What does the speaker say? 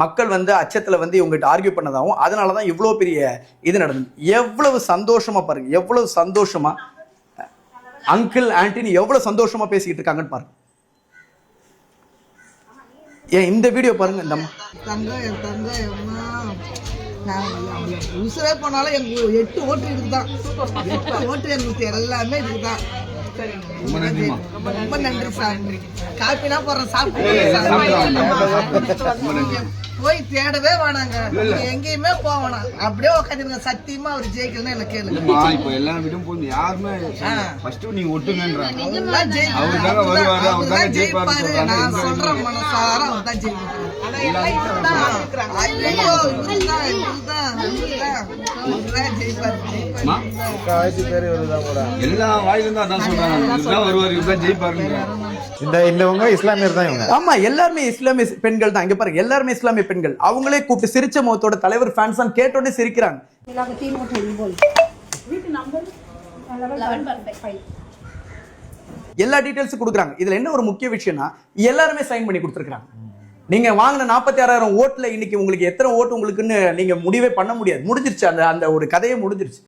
மக்கள் வந்து அச்சத்துல வந்து இவங்ககிட்ட ஆர்கியூ பண்ணதாகவும் அதனாலதான் இவ்வளவு பெரிய இது நடந்தது. எவ்வளவு சந்தோஷமா பாருங்க, எவ்வளவு சந்தோஷமா அங்கிள் ஆன்டின்னு எவ்வளவு சந்தோஷமா பேசிக்கிட்டு இருக்காங்கன்னு பாருங்க. ஏன் இந்த வீடியோ பாருங்க. இந்த உசுரே போனாலும் எங்க 8 ஓட்டு இருக்குதான், 8 ஓட்டு எங்களுக்கு எல்லாமே இருக்குதான். ரொம்ப நன்றி சார். காப்பினா போற சாப்பிட்டு போய் தேடவே வேணாங்க, எங்கேயுமே போவேணாம், அப்படியே உட்காந்துருங்க. சத்தியமா அவர் ஜெயிக்கணும்னு எனக்கு கேளுங்க. இப்ப எல்லா வீடும் போய் யாருமே நீ ஒட்டுங்கன்றாங்க. ஜெயிப்பாரு, நான் சொல்றேன் மனசார அவர் தான் ஜெயிப்பாரு. எல்லா வாயிலும் தான் சொல்றாங்க வருவார், இவர்தான் ஜெயிப்பாருங்க. இவங்க இஸ்லாமியர் தான் இவங்க. ஆமா, எல்லாருமே இஸ்லாமிய பெண்கள் தான். இங்க பாருங்க, எல்லாருமே இஸ்லாமிய பெண்கள். அவங்களே கூப்பிட்டு சிரிச்ச முகத்தோட தலைவர் ஃபேன்ஸ் தான் கேட்டோடனே சிரிக்கிறாங்க. எல்லா டீடைல்ஸும் கொடுக்குறாங்க. இதுல என்ன ஒரு முக்கிய விஷயம்னா எல்லாருமே சைன் பண்ணி கொடுத்துருக்காங்க. நீங்க வாங்கின 46,000 ஓட்டுல இன்னைக்கு உங்களுக்கு எத்தனை ஓட்டு உங்களுக்குன்னு நீங்க முடிவே பண்ண முடியாது. முடிஞ்சிருச்சு, அந்த ஒரு கதையே முடிஞ்சிருச்சு.